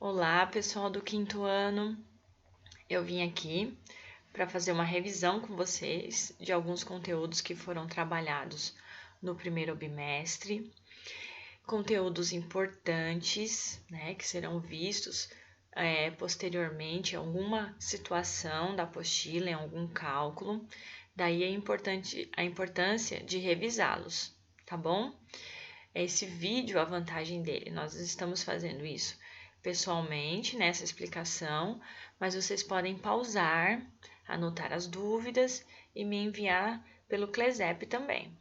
Olá, pessoal do quinto ano. Eu vim aqui para fazer uma revisão com vocês de alguns conteúdos que foram trabalhados no primeiro bimestre, conteúdos importantes, né, que serão vistos posteriormente em alguma situação da apostila, em algum cálculo. Daí a importância de revisá-los, tá bom? Esse vídeo, a vantagem dele, nós estamos fazendo isso pessoalmente nessa explicação, mas vocês podem pausar, anotar as dúvidas e me enviar pelo Clesep também.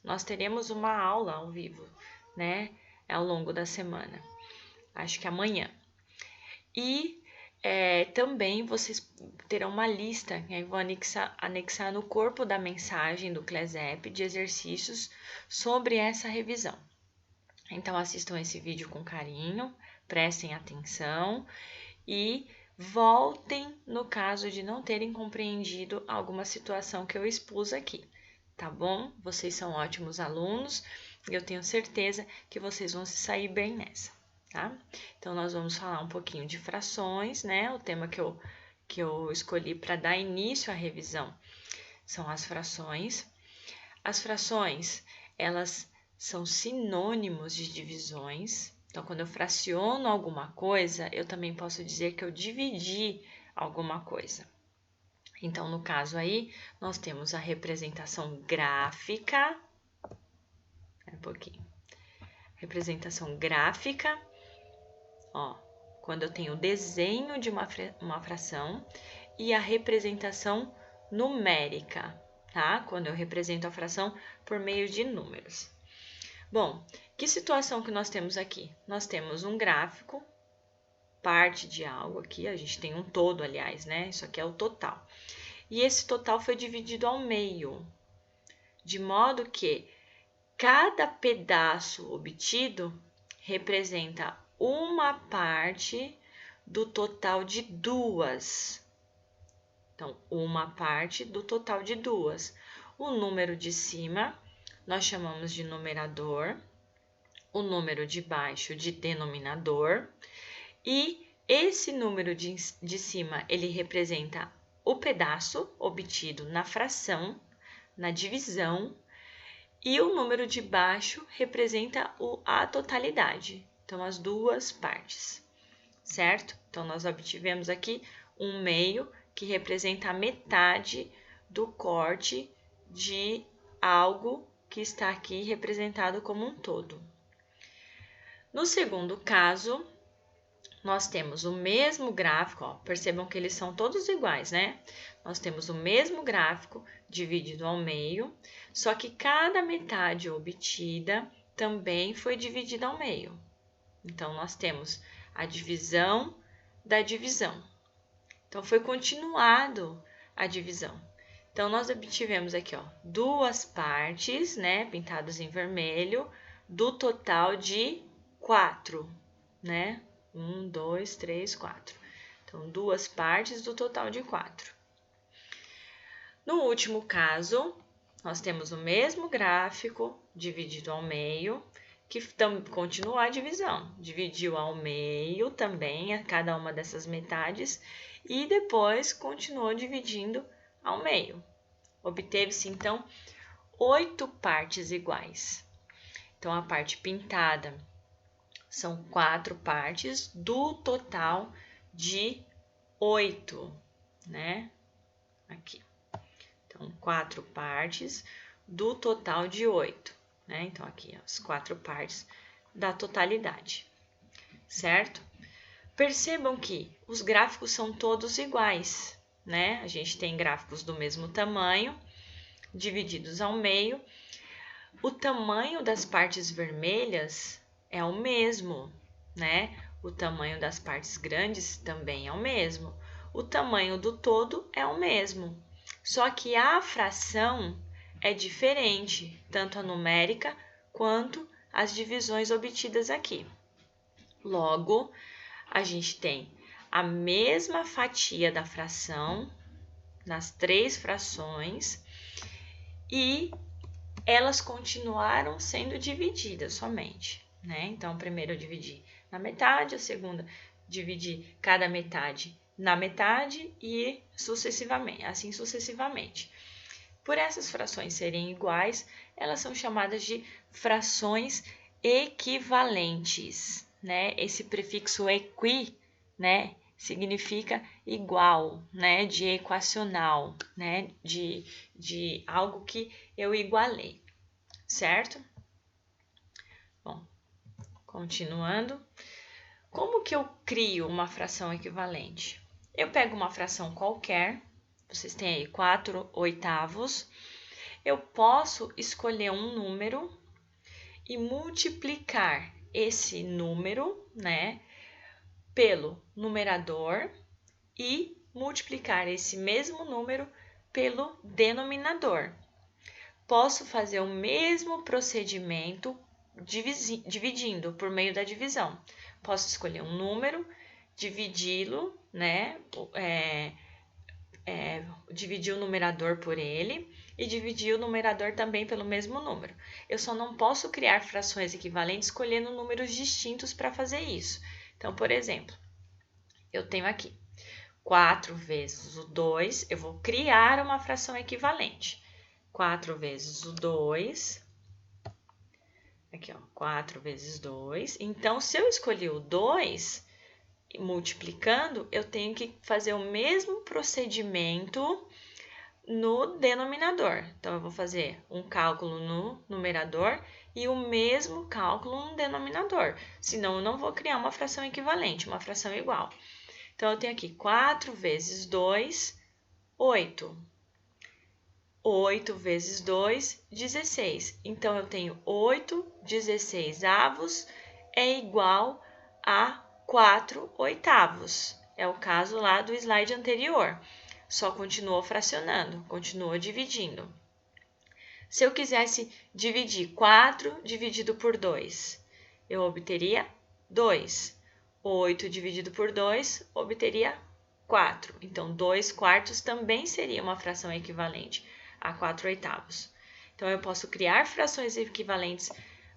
Nós teremos uma aula ao vivo, né, ao longo da semana, acho que amanhã. E também vocês terão uma lista que eu vou anexar no corpo da mensagem do Clesep de exercícios sobre essa revisão. Então, assistam esse vídeo com carinho, prestem atenção e voltem no caso de não terem compreendido alguma situação que eu expus aqui, tá bom? Vocês são ótimos alunos e eu tenho certeza que vocês vão se sair bem nessa, tá? Então, nós vamos falar um pouquinho de frações, né? O tema que eu escolhi para dar início à revisão são as frações. As frações, elas são sinônimos de divisões. Então, quando eu fraciono alguma coisa, eu também posso dizer que eu dividi alguma coisa. Então, no caso aí, nós temos a representação gráfica. Representação gráfica, ó, quando eu tenho o desenho de uma fração, e a representação numérica, tá? Quando eu represento a fração por meio de números. Bom, que situação que nós temos aqui? Nós temos um gráfico, parte de algo aqui, a gente tem um todo, aliás, né? Isso aqui é o total. E esse total foi dividido ao meio, de modo que cada pedaço obtido representa uma parte do total de duas. Então, uma parte do total de duas. O número de cima nós chamamos de numerador, o número de baixo de denominador, e esse número de cima, ele representa o pedaço obtido na fração, na divisão, e o número de baixo representa a totalidade, então as duas partes, certo? Então, nós obtivemos aqui um meio que representa a metade do corte de algo que está aqui representado como um todo. No segundo caso, nós temos o mesmo gráfico, ó, percebam que eles são todos iguais, né? Nós temos o mesmo gráfico dividido ao meio, só que cada metade obtida também foi dividida ao meio. Então, nós temos a divisão da divisão. Então, foi continuado a divisão. Então, nós obtivemos aqui, ó, duas partes, né, pintadas em vermelho, do total de 4, né? 1, 2, 3, 4. Então, duas partes do total de 4. No último caso, nós temos o mesmo gráfico dividido ao meio, que continuou a divisão. Dividiu ao meio também a cada uma dessas metades e depois continuou dividindo ao meio. Obteve-se, então, 8 partes iguais. Então, a parte pintada são 4 partes do total de 8, né? Aqui. Então, 4 partes do total de 8, né? Então, aqui, as 4 partes da totalidade, certo? Percebam que os gráficos são todos iguais, né? A gente tem gráficos do mesmo tamanho, divididos ao meio. O tamanho das partes vermelhas é o mesmo, né? O tamanho das partes grandes também é o mesmo. O tamanho do todo é o mesmo. Só que a fração é diferente, tanto a numérica quanto as divisões obtidas aqui. Logo, a gente tem a mesma fatia da fração nas 3 frações e elas continuaram sendo divididas somente, né? Então, primeiro eu dividi na metade, a segunda dividir cada metade na metade e assim sucessivamente. Por essas frações serem iguais, elas são chamadas de frações equivalentes, né? Esse prefixo equi, né, significa igual, né, de equacional, né, de algo que eu igualei, certo? Bom, continuando. Como que eu crio uma fração equivalente? Eu pego uma fração qualquer, vocês têm aí 4/8, eu posso escolher um número e multiplicar esse número, né, pelo numerador e multiplicar esse mesmo número pelo denominador. Posso fazer o mesmo procedimento dividindo por meio da divisão. Posso escolher um número, dividi-lo, né? Dividir o numerador por ele e dividir o numerador também pelo mesmo número. Eu só não posso criar frações equivalentes escolhendo números distintos para fazer isso. Então, por exemplo, eu tenho aqui 4 vezes o 2, eu vou criar uma fração equivalente. 4 vezes o 2, aqui ó, 4 vezes 2. Então, se eu escolhi o 2, multiplicando, eu tenho que fazer o mesmo procedimento no denominador. Então, eu vou fazer um cálculo no numerador e o mesmo cálculo no denominador. Senão, eu não vou criar uma fração equivalente, uma fração igual. Então, eu tenho aqui 4 vezes 2, 8. 8 vezes 2, 16. Então, eu tenho 8/16 é igual a 4/8. É o caso lá do slide anterior. Só continuou fracionando, continuou dividindo. Se eu quisesse dividir 4 dividido por 2, eu obteria 2. 8 dividido por 2, obteria 4. Então, 2/4 também seria uma fração equivalente a 4/8. Então, eu posso criar frações equivalentes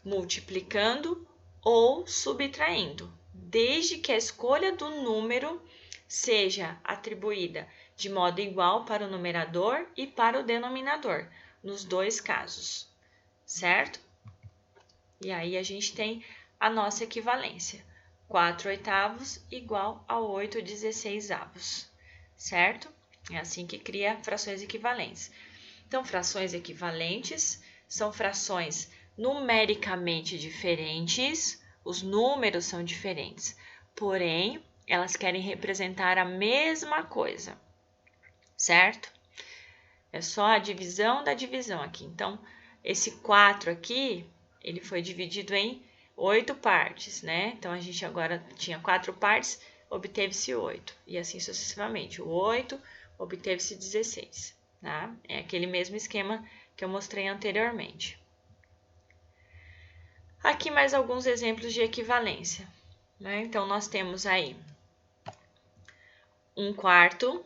multiplicando ou subtraindo, desde que a escolha do número seja atribuída de modo igual para o numerador e para o denominador, nos dois casos, certo? E aí, a gente tem a nossa equivalência. 4/8 igual a 8/16, certo? É assim que cria frações equivalentes. Então, frações equivalentes são frações numericamente diferentes, os números são diferentes, porém, elas querem representar a mesma coisa, certo? É só a divisão da divisão aqui. Então, esse 4 aqui, ele foi dividido em 8 partes, né? Então, a gente agora tinha 4 partes, obteve-se 8. E assim sucessivamente. O 8 obteve-se 16. Tá? É aquele mesmo esquema que eu mostrei anteriormente. Aqui mais alguns exemplos de equivalência, né? Então, nós temos aí 1/4.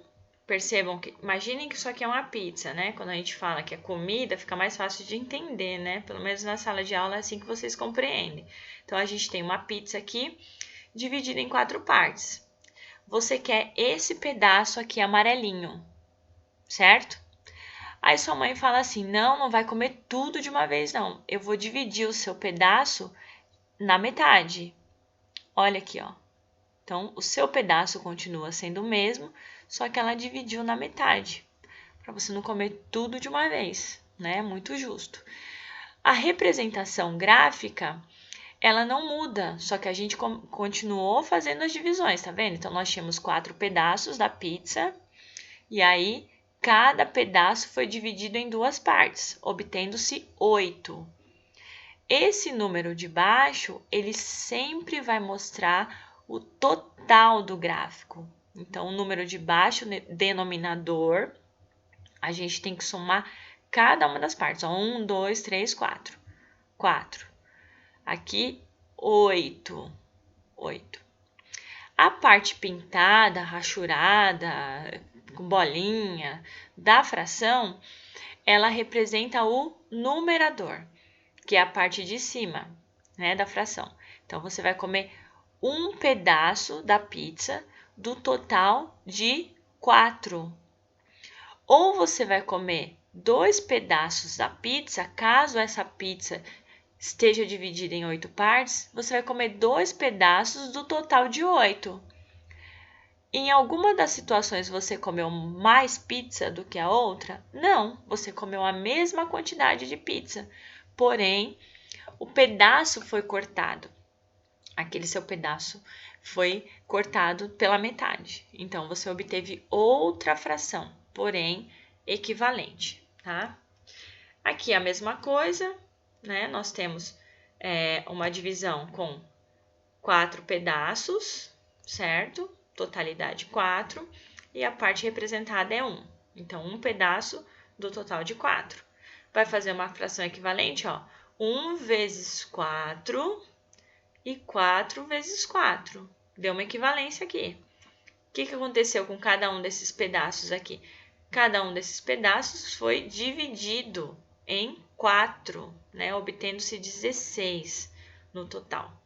Percebam que, imaginem que isso aqui é uma pizza, né? Quando a gente fala que é comida, fica mais fácil de entender, né? Pelo menos na sala de aula é assim que vocês compreendem. Então, a gente tem uma pizza aqui, dividida em 4 partes. Você quer esse pedaço aqui amarelinho, certo? Aí sua mãe fala assim, não vai comer tudo de uma vez, não. Eu vou dividir o seu pedaço na metade. Olha aqui, ó. Então, o seu pedaço continua sendo o mesmo, só que ela dividiu na metade, para você não comer tudo de uma vez, né? Muito justo. A representação gráfica, ela não muda, só que a gente continuou fazendo as divisões, tá vendo? Então, nós tínhamos 4 pedaços da pizza, e aí cada pedaço foi dividido em 2 partes, obtendo-se 8. Esse número de baixo, ele sempre vai mostrar o total do gráfico. Então, o número de baixo, denominador, a gente tem que somar cada uma das partes. 1, 2, 3, 4. 4. Aqui, 8. 8. A parte pintada, rachurada, com bolinha da fração, ela representa o numerador, que é a parte de cima, né, da fração. Então, você vai comer um pedaço da pizza do total de 4. Ou você vai comer 2 pedaços da pizza, caso essa pizza esteja dividida em 8 partes, você vai comer 2 pedaços do total de 8. Em alguma das situações você comeu mais pizza do que a outra? Não, você comeu a mesma quantidade de pizza, porém o pedaço foi cortado. Aquele seu pedaço foi cortado pela metade. Então você obteve outra fração, porém equivalente, tá? Aqui a mesma coisa, né? Nós temos uma divisão com 4 pedaços, certo? Totalidade 4, e a parte representada é 1. Então, um pedaço do total de 4. Vai fazer uma fração equivalente, ó, 1 vezes 4 e 4 vezes 4. Deu uma equivalência aqui. O que aconteceu com cada um desses pedaços aqui? Cada um desses pedaços foi dividido em 4, né? Obtendo-se 16 no total.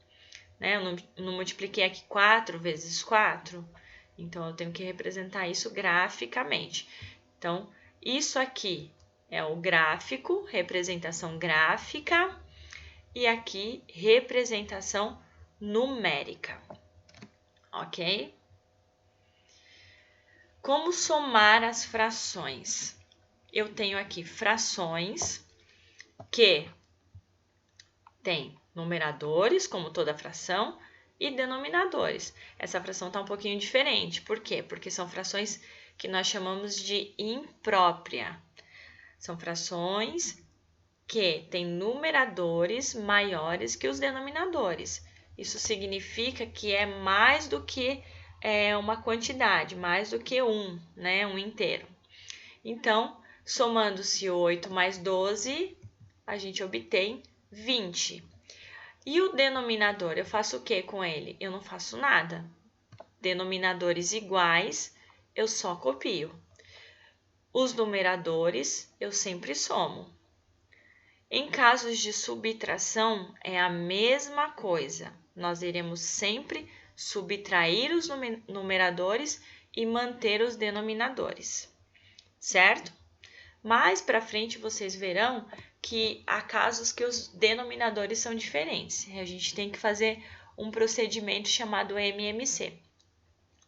Né? Eu não multipliquei aqui 4 vezes 4, então eu tenho que representar isso graficamente. Então, isso aqui é o gráfico, representação gráfica, e aqui representação numérica, ok? Como somar as frações? Eu tenho aqui frações que tem numeradores, como toda fração, e denominadores. Essa fração está um pouquinho diferente. Por quê? Porque são frações que nós chamamos de imprópria. São frações que têm numeradores maiores que os denominadores. Isso significa que é mais do que uma quantidade, mais do que né? Um inteiro. Então, somando-se 8 mais 12, a gente obtém 20. E o denominador, eu faço o que com ele? Eu não faço nada. Denominadores iguais, eu só copio. Os numeradores, eu sempre somo. Em casos de subtração, é a mesma coisa. Nós iremos sempre subtrair os numeradores e manter os denominadores, certo? Mais para frente vocês verão que há casos que os denominadores são diferentes. A gente tem que fazer um procedimento chamado MMC,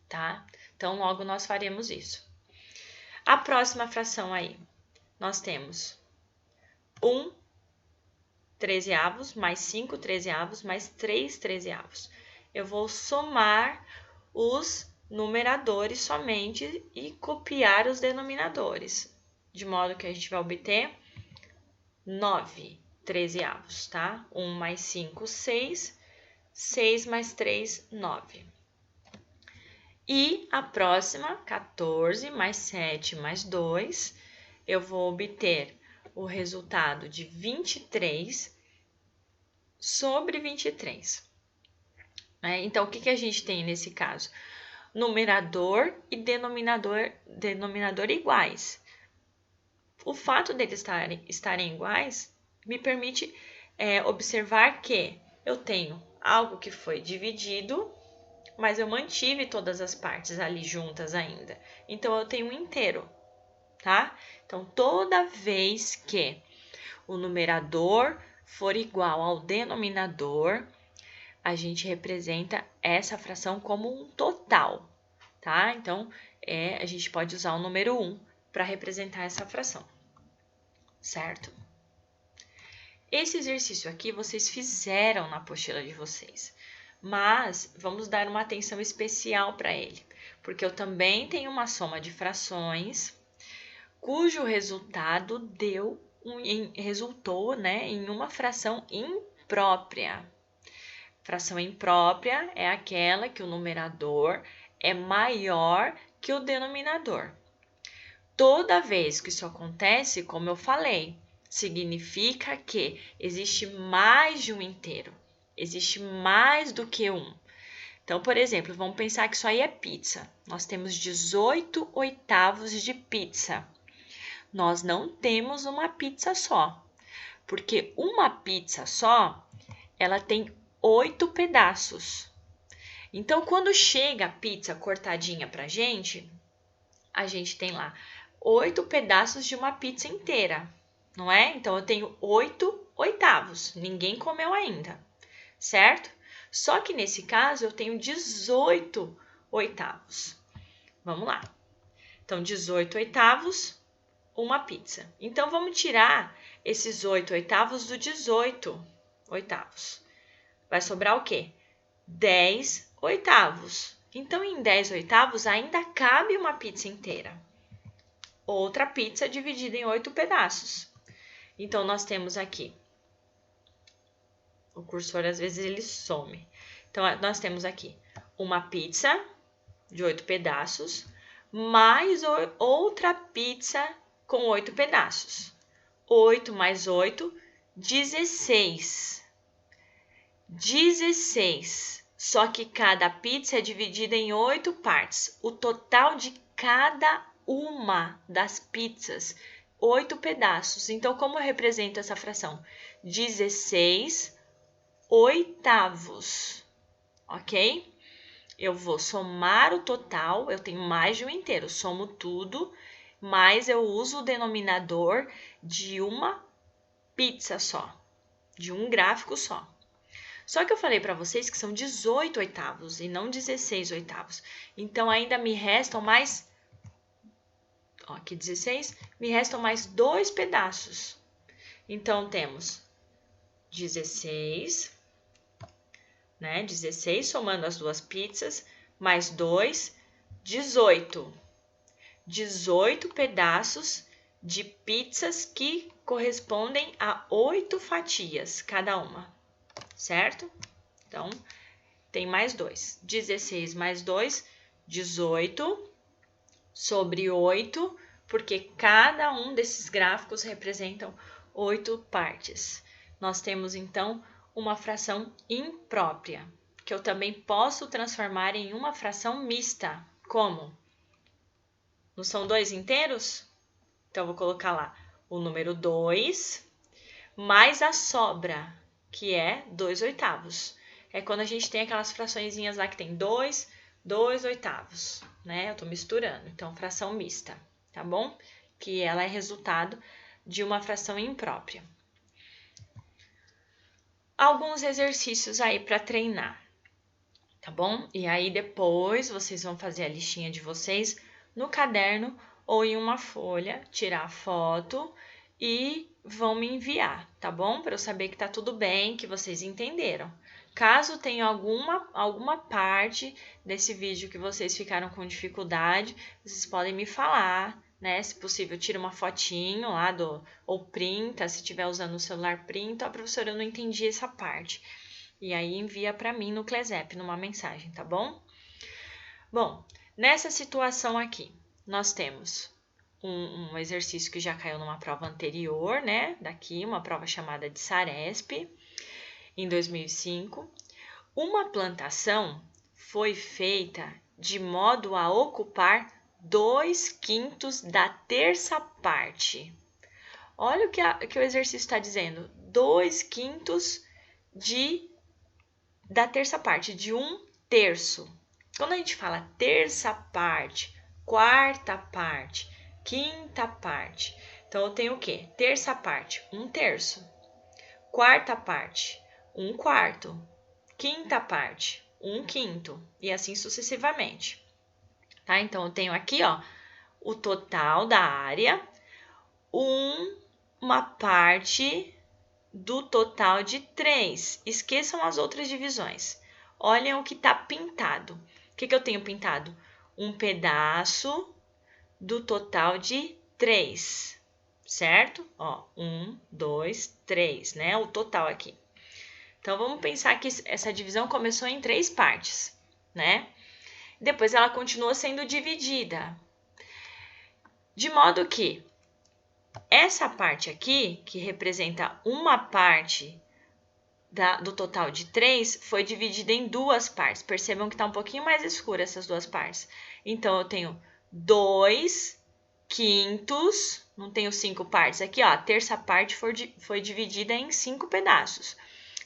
tá? Então, logo nós faremos isso. A próxima fração aí, nós temos 1 trezeavos mais 5 trezeavos mais 3 trezeavos. Eu vou somar os numeradores somente e copiar os denominadores, de modo que a gente vai obter 9 trezeavos, tá? 1 mais 5, 6. 6 mais 3, 9. E a próxima, 14 mais 7 mais 2, eu vou obter o resultado de 23 sobre 23. Então, o que a gente tem nesse caso? Numerador e denominador iguais. O fato deles estarem iguais me permite observar que eu tenho algo que foi dividido, mas eu mantive todas as partes ali juntas ainda. Então, eu tenho um inteiro, tá? Então, toda vez que o numerador for igual ao denominador, a gente representa essa fração como um total, tá? Então, a gente pode usar o número 1 para representar essa fração, certo? Esse exercício aqui vocês fizeram na apostila de vocês, mas vamos dar uma atenção especial para ele, porque eu também tenho uma soma de frações cujo resultado resultou, né, em uma fração imprópria. Fração imprópria é aquela que o numerador é maior que o denominador. Toda vez que isso acontece, como eu falei, significa que existe mais de um inteiro, existe mais do que um. Então, por exemplo, vamos pensar que isso aí é pizza. Nós temos 18 oitavos de pizza. Nós não temos uma pizza só, porque uma pizza só, ela tem 8 pedaços. Então, quando chega a pizza cortadinha pra gente, a gente tem lá 8 pedaços de uma pizza inteira, não é? Então, eu tenho 8 oitavos. Ninguém comeu ainda, certo? Só que nesse caso, eu tenho 18 oitavos. Vamos lá. Então, 18 oitavos, uma pizza. Então, vamos tirar esses 8 oitavos do 18 oitavos. Vai sobrar o quê? 10 oitavos. Então, em 10 oitavos, ainda cabe uma pizza inteira. Outra pizza dividida em 8 pedaços. Então, nós temos aqui. O cursor, às vezes, ele some. Então, nós temos aqui uma pizza de 8 pedaços, mais outra pizza com 8 pedaços. 8 mais 8, 16. 16. Só que cada pizza é dividida em 8 partes. O total de cada uma das pizzas, 8 pedaços. Então, como eu represento essa fração? 16 oitavos, ok? Eu vou somar o total, eu tenho mais de um inteiro, somo tudo, mas eu uso o denominador de uma pizza só, de um gráfico só. Só que eu falei para vocês que são 18 oitavos e não 16 oitavos. Então, ainda me restam mais... Ó, aqui 16, me restam mais 2 pedaços. Então, temos 16, né? 16, somando as duas pizzas, mais 2, 18. 18 pedaços de pizzas que correspondem a 8 fatias cada uma, certo? Então, tem mais 2. 16 mais 2, 18 sobre 8, porque cada um desses gráficos representam 8 partes. Nós temos, então, uma fração imprópria, que eu também posso transformar em uma fração mista. Como? Não são 2 inteiros? Então, eu vou colocar lá o número 2 mais a sobra, que é 2 oitavos. É quando a gente tem aquelas fraçõezinhas lá que tem 2 oitavos, né? Eu tô misturando. Então, fração mista, tá bom? Que ela é resultado de uma fração imprópria. Alguns exercícios aí para treinar, tá bom? E aí depois vocês vão fazer a listinha de vocês no caderno ou em uma folha, tirar a foto e vão me enviar, tá bom? Para eu saber que tá tudo bem, que vocês entenderam. Caso tenha alguma parte desse vídeo que vocês ficaram com dificuldade, vocês podem me falar, né? Se possível, tira uma fotinho lá ou printa, se estiver usando o celular, printa. A professora, eu não entendi essa parte. E aí envia para mim no Clesep, numa mensagem, tá bom? Bom, nessa situação aqui, nós temos um exercício que já caiu numa prova anterior, né? Daqui, uma prova chamada de Saresp, em 2005. Uma plantação foi feita de modo a ocupar 2/5 da terça parte. Olha o que o exercício está dizendo. 2/5 da terça parte, de 1/3. Quando a gente fala terça parte, quarta parte, quinta parte, então eu tenho o quê? Terça parte, 1/3. Quarta parte, 1/4. Quinta parte, 1/5. E assim sucessivamente. Tá? Então, eu tenho aqui, ó, o total da área, uma parte do total de 3. Esqueçam as outras divisões. Olhem o que está pintado. O que eu tenho pintado? Um pedaço do total de 3, certo? Ó, 1, 2, 3, né? O total aqui. Então, vamos pensar que essa divisão começou em 3 partes, né? Depois ela continua sendo dividida. De modo que essa parte aqui, que representa uma parte do total de 3, foi dividida em 2 partes. Percebam que está um pouquinho mais escura essas 2 partes. Então, eu tenho 2/5, não tenho 5 partes. Aqui, ó, a terça parte foi dividida em 5 pedaços.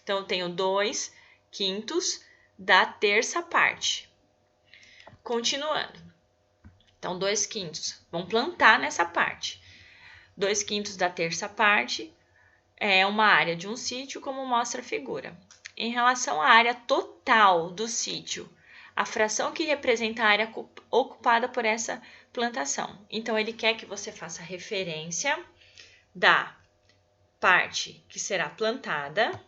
Então, eu tenho 2/5 da terça parte. Continuando. Então, 2/5 vão plantar nessa parte. 2/5 da terça parte é uma área de um sítio, como mostra a figura. Em relação à área total do sítio, a fração que representa a área ocupada por essa plantação. Então, ele quer que você faça referência da parte que será plantada,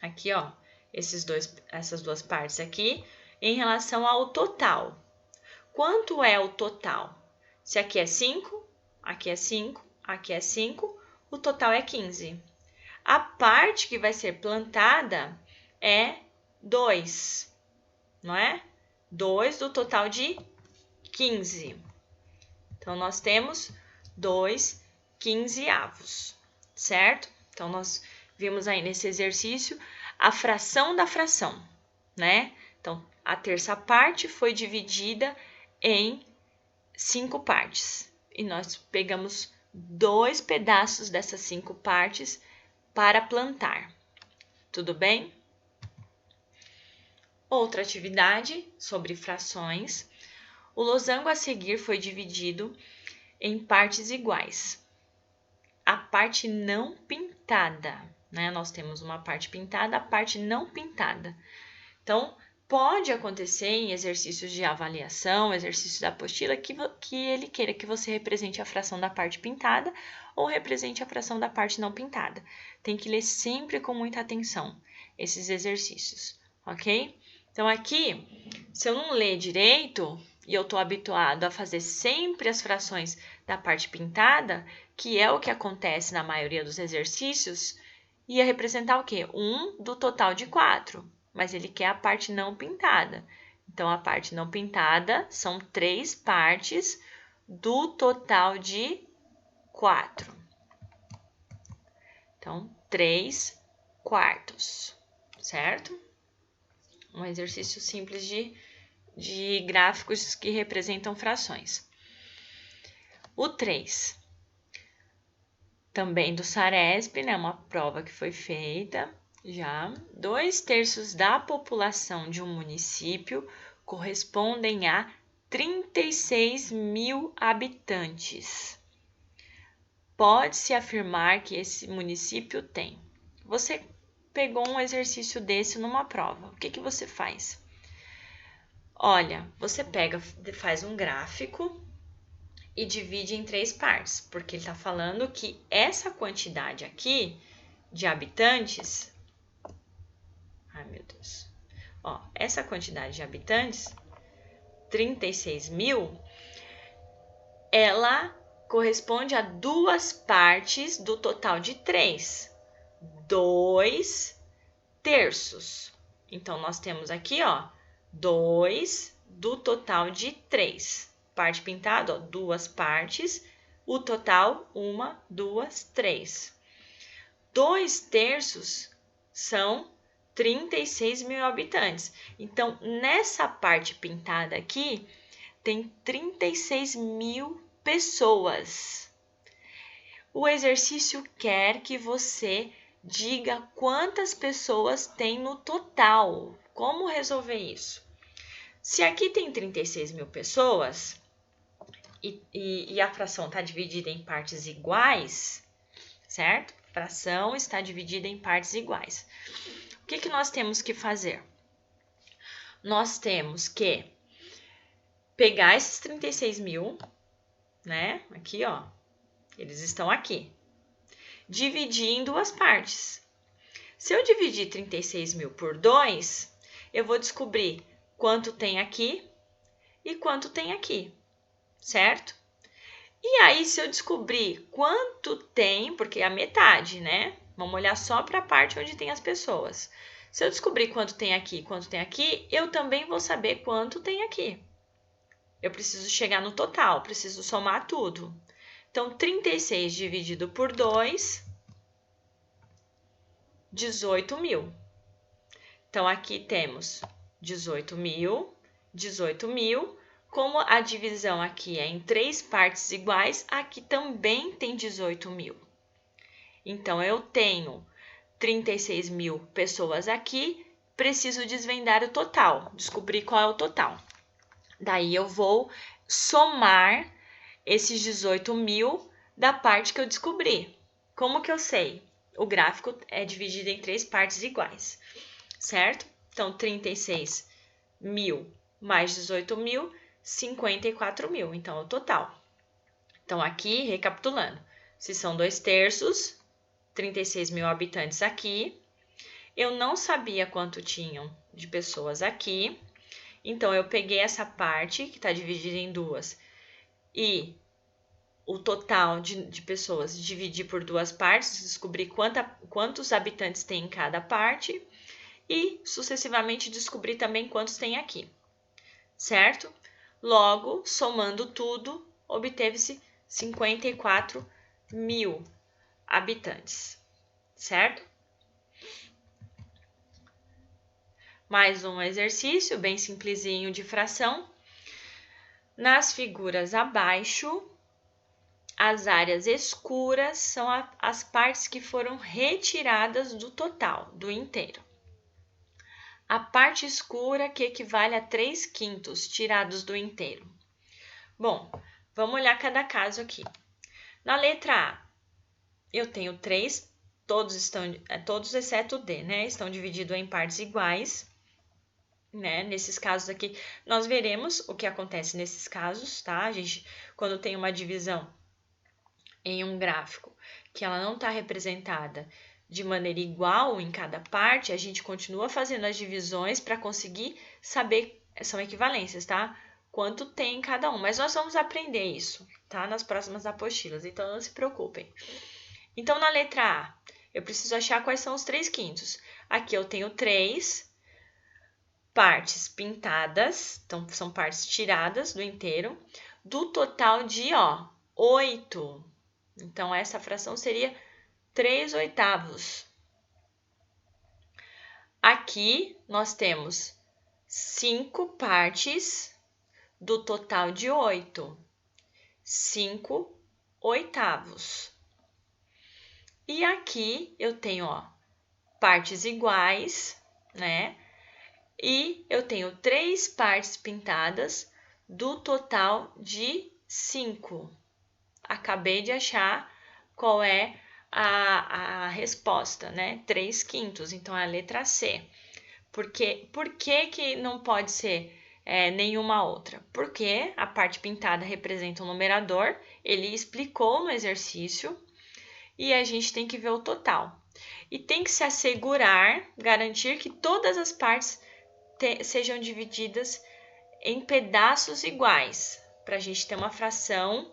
aqui, ó, essas duas partes aqui, em relação ao total. Quanto é o total? Se aqui é 5, aqui é 5, aqui é 5, o total é 15. A parte que vai ser plantada é 2, não é? 2 do total de 15. Então, nós temos 2 quinzeavos, certo? Então, nós vimos aí nesse exercício a fração da fração, né? Então, a terça parte foi dividida em 5 partes. E nós pegamos 2 pedaços dessas 5 partes para plantar. Tudo bem? Outra atividade sobre frações. O losango a seguir foi dividido em partes iguais. A parte não pintada, né? Nós temos uma parte pintada, a parte não pintada. Então, pode acontecer em exercícios de avaliação, exercício da apostila, que ele queira que você represente a fração da parte pintada ou represente a fração da parte não pintada. Tem que ler sempre com muita atenção esses exercícios, ok? Então, aqui, se eu não ler direito e eu estou habituado a fazer sempre as frações da parte pintada, que é o que acontece na maioria dos exercícios, ia representar o quê? 1 do total de 4. Mas ele quer a parte não pintada. Então, a parte não pintada são 3 partes do total de 4. Então, 3/4, certo? Um exercício simples de gráficos que representam frações. O 3, também do Saresp, né? Uma prova que foi feita. Já 2/3 da população de um município correspondem a 36 mil habitantes. Pode-se afirmar que esse município tem. Você pegou um exercício desse numa prova. O que que você faz? Olha, você faz um gráfico e divide em 3 partes, porque ele está falando que essa quantidade aqui de habitantes... Ai, meu Deus. Ó, essa quantidade de habitantes, 36 mil, ela corresponde a 2 partes do total de 3. 2/3. Então, nós temos aqui, ó, 2 do total de 3. Parte pintada, ó, 2 partes. O total, 1, 2, 3. 2/3 são 36 mil habitantes. Então, nessa parte pintada aqui, tem 36 mil pessoas. O exercício quer que você diga quantas pessoas tem no total. Como resolver isso? Se aqui tem 36 mil pessoas e a fração está dividida em partes iguais, certo? A fração está dividida em partes iguais. O que nós temos que fazer? Nós temos que pegar esses 36 mil, né? Aqui, ó. Eles estão aqui. Dividir em 2 partes. Se eu dividir 36 mil por 2, eu vou descobrir quanto tem aqui e quanto tem aqui, certo? E aí, se eu descobrir quanto tem, porque é a metade, né? Vamos olhar só para a parte onde tem as pessoas. Se eu descobrir quanto tem aqui e quanto tem aqui, eu também vou saber quanto tem aqui. Eu preciso chegar no total, preciso somar tudo. Então, 36 dividido por 2, 18 mil. Então, aqui temos 18 mil, 18 mil. Como a divisão aqui é em 3 partes iguais, aqui também tem 18 mil. Então, eu tenho 36 mil pessoas aqui, preciso desvendar o total, descobrir qual é o total. Daí eu vou somar esses 18.000 da parte que eu descobri. Como que eu sei? O gráfico é dividido em 3 partes iguais, certo? Então, 36.000 mais 18.000, 54.000. Então, é o total. Então, aqui, recapitulando, se são 2/3, 36.000 habitantes aqui, eu não sabia quanto tinham de pessoas aqui, então eu peguei essa parte, que está dividida em duas, e o total de pessoas dividi por 2 partes, descobri quantos habitantes tem em cada parte, e sucessivamente descobri também quantos tem aqui, certo? Logo, somando tudo, obteve-se 54.000 habitantes, certo? Mais um exercício bem simplesinho de fração. Nas figuras abaixo, as áreas escuras são as partes que foram retiradas do total, do inteiro. A parte escura que equivale a 3/5 tirados do inteiro. Bom, vamos olhar cada caso aqui. Na letra A, eu tenho 3, todos exceto o D, né? Estão divididos em partes iguais. Né? Nesses casos aqui, nós veremos o que acontece nesses casos, tá? A gente, quando tem uma divisão em um gráfico que ela não está representada de maneira igual em cada parte, a gente continua fazendo as divisões para conseguir saber, são equivalências, tá? Quanto tem em cada um, mas nós vamos aprender isso, tá? Nas próximas apostilas, então não se preocupem. Então, na letra A, eu preciso achar quais são os 3/5. Aqui eu tenho 3 partes pintadas, então são partes tiradas do inteiro, do total de 8. Então, essa fração seria 3/8. Aqui, nós temos 5 partes do total de 8. 5/8. E aqui, eu tenho, partes iguais, né? E eu tenho 3 partes pintadas do total de 5. Acabei de achar qual é a resposta, né? 3/5, então é a letra C. Por que que não pode ser nenhuma outra? Porque a parte pintada representa um numerador, ele explicou no exercício, e a gente tem que ver o total. E tem que se assegurar, garantir que todas as partes sejam divididas em pedaços iguais, para a gente ter uma fração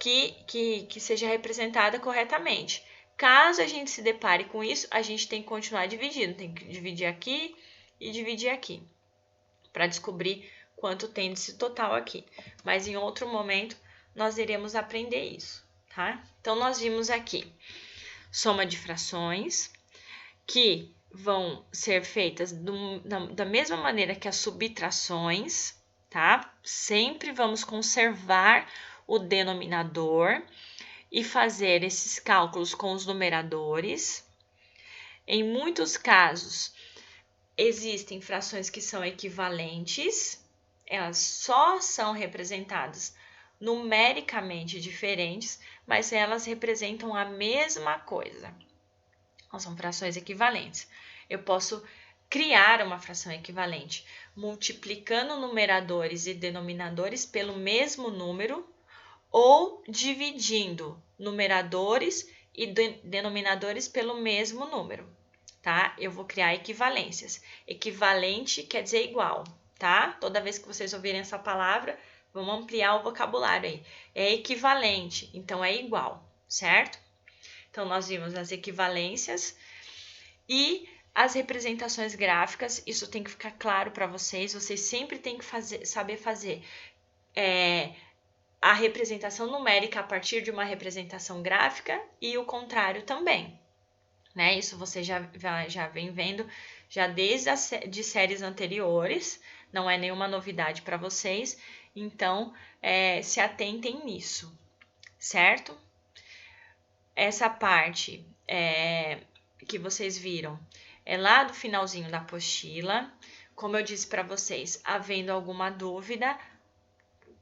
que seja representada corretamente. Caso a gente se depare com isso, a gente tem que continuar dividindo, tem que dividir aqui e dividir aqui, para descobrir quanto tem desse total aqui. Mas em outro momento, nós iremos aprender isso, tá? Então, nós vimos aqui soma de frações, que vão ser feitas da mesma maneira que as subtrações, tá? Sempre vamos conservar o denominador e fazer esses cálculos com os numeradores. Em muitos casos, existem frações que são equivalentes, elas só são representadas numericamente diferentes, mas elas representam a mesma coisa. São frações equivalentes. Eu posso criar uma fração equivalente multiplicando numeradores e denominadores pelo mesmo número ou dividindo numeradores e denominadores pelo mesmo número, tá? Eu vou criar equivalências. Equivalente quer dizer igual, tá? Toda vez que vocês ouvirem essa palavra, vamos ampliar o vocabulário aí. É equivalente, então é igual, certo? Então, nós vimos as equivalências e as representações gráficas. Isso tem que ficar claro para vocês. Vocês sempre têm que saber fazer a representação numérica a partir de uma representação gráfica e o contrário também, né? Isso você já vem vendo já desde de séries anteriores. Não é nenhuma novidade para vocês. Então, se atentem nisso, certo? Essa parte que vocês viram É lá do finalzinho da apostila. Como eu disse para vocês, havendo alguma dúvida,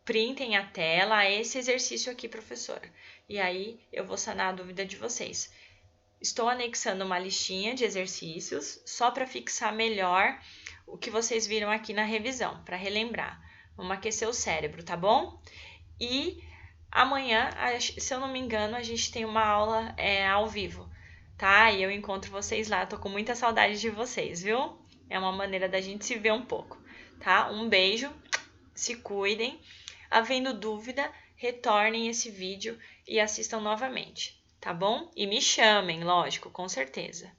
printem a tela, esse exercício aqui, professora. E aí eu vou sanar a dúvida de vocês. Estou anexando uma listinha de exercícios só para fixar melhor o que vocês viram aqui na revisão, para relembrar. Vamos aquecer o cérebro, tá bom? E amanhã, se eu não me engano, a gente tem uma aula ao vivo, tá? E eu encontro vocês lá. Tô com muita saudade de vocês, viu? É uma maneira da gente se ver um pouco, tá? Um beijo, se cuidem. Havendo dúvida, retornem esse vídeo e assistam novamente, tá bom? E me chamem, lógico, com certeza.